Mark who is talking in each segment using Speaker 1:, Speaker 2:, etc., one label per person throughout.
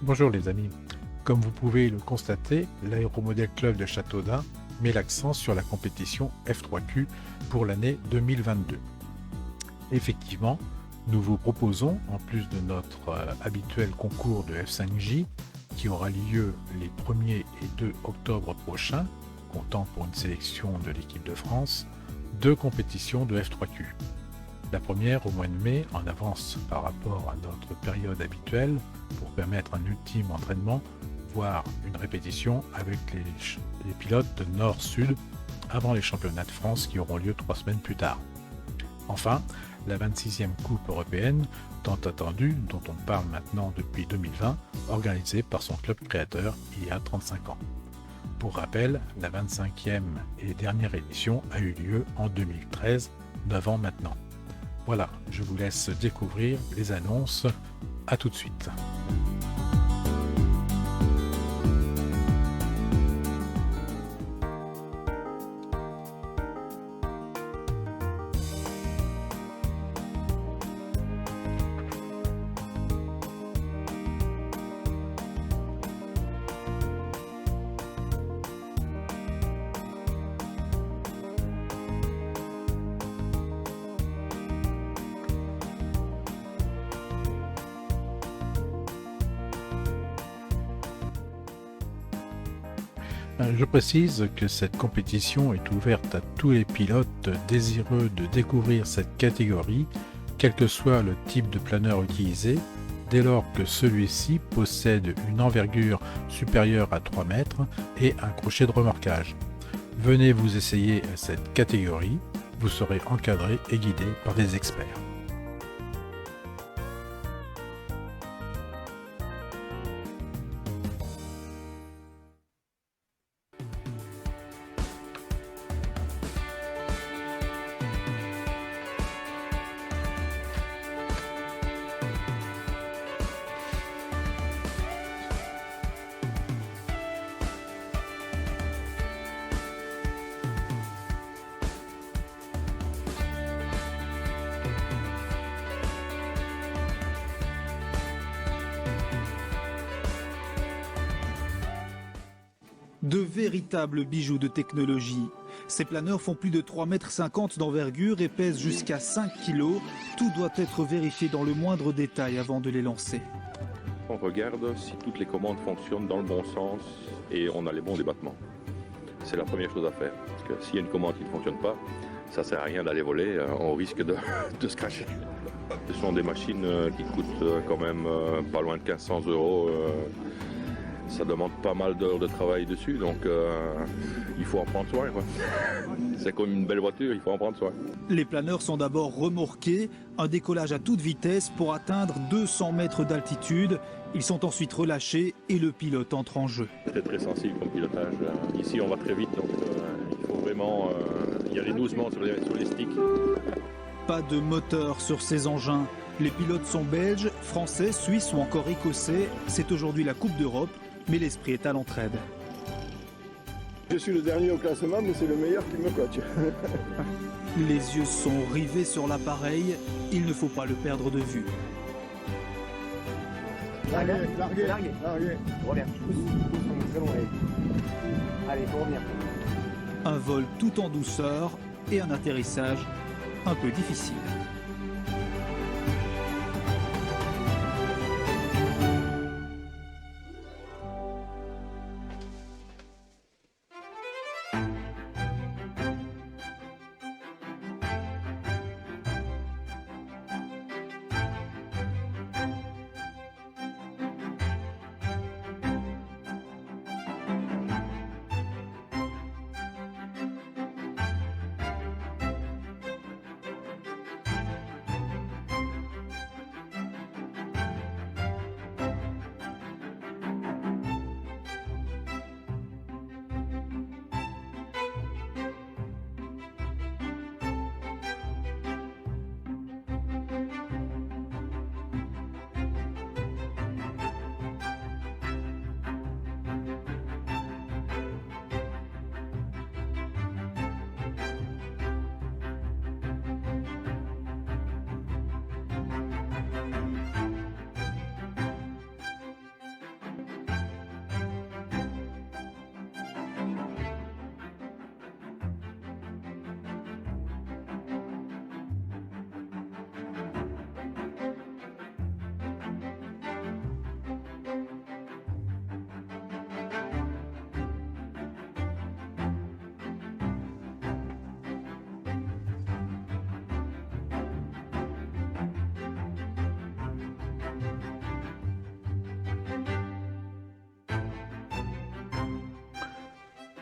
Speaker 1: Bonjour les amis, comme vous pouvez le constater, l'Aéromodel Club de Châteaudun met l'accent sur la compétition F3Q pour l'année 2022. Effectivement, nous vous proposons, en plus de notre habituel concours de F5J, qui aura lieu les 1er et 2 octobre prochains, comptant pour une sélection de l'équipe de France, 2 compétitions de F3Q. La première au mois de mai, en avance par rapport à notre période habituelle, pour permettre un ultime entraînement, voire une répétition avec les pilotes de Nord-Sud avant les championnats de France qui auront lieu 3 semaines plus tard. Enfin, la 26e Coupe européenne, tant attendue, dont on parle maintenant depuis 2020, organisée par son club créateur il y a 35 ans. Pour rappel, la 25e et dernière édition a eu lieu en 2013, 9 ans maintenant. Voilà, je vous laisse découvrir les annonces. À tout de suite. Je précise que cette compétition est ouverte à tous les pilotes désireux de découvrir cette catégorie, quel que soit le type de planeur utilisé, dès lors que celui-ci possède une envergure supérieure à 3 mètres et un crochet de remorquage. Venez vous essayer à cette catégorie, vous serez encadré et guidé par des experts.
Speaker 2: De véritables bijoux de technologie. Ces planeurs font plus de 3,50 m d'envergure et pèsent jusqu'à 5 kg. Tout doit être vérifié dans le moindre détail avant de les lancer.
Speaker 3: On regarde si toutes les commandes fonctionnent dans le bon sens et on a les bons débattements. C'est la première chose à faire. Parce que s'il y a une commande qui ne fonctionne pas, ça ne sert à rien d'aller voler, on risque de se cracher. Ce sont des machines qui coûtent quand même pas loin de 1500 €. Ça demande pas mal d'heures de travail dessus, donc il faut en prendre soin, quoi. C'est comme une belle voiture, il faut en prendre soin.
Speaker 2: Les planeurs sont d'abord remorqués, un décollage à toute vitesse pour atteindre 200 mètres d'altitude. Ils sont ensuite relâchés et le pilote entre en jeu.
Speaker 3: C'est très sensible comme pilotage. Ici, on va très vite, donc il faut vraiment y aller doucement sur les sticks.
Speaker 2: Pas de moteur sur ces engins. Les pilotes sont belges, français, suisses ou encore écossais. C'est aujourd'hui la Coupe d'Europe, mais l'esprit est à l'entraide.
Speaker 4: Je suis le dernier au classement, mais c'est le meilleur qui me coach.
Speaker 2: Les yeux sont rivés sur l'appareil, il ne faut pas le perdre de vue.
Speaker 4: Larguez.
Speaker 5: Reviens. Très long, allez, faut revenir.
Speaker 2: Un vol tout en douceur et un atterrissage un peu difficile.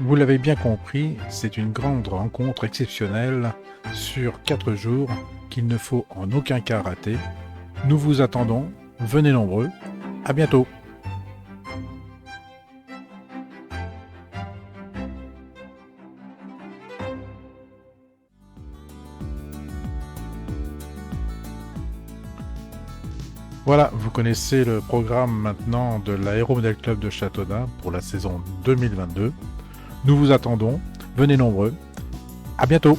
Speaker 1: Vous l'avez bien compris, c'est une grande rencontre exceptionnelle sur 4 jours qu'il ne faut en aucun cas rater. Nous vous attendons, venez nombreux, à bientôt. Voilà, vous connaissez le programme maintenant de l'Aéromodel Club de Châteaudun pour la saison 2022. Nous vous attendons, venez nombreux, à bientôt.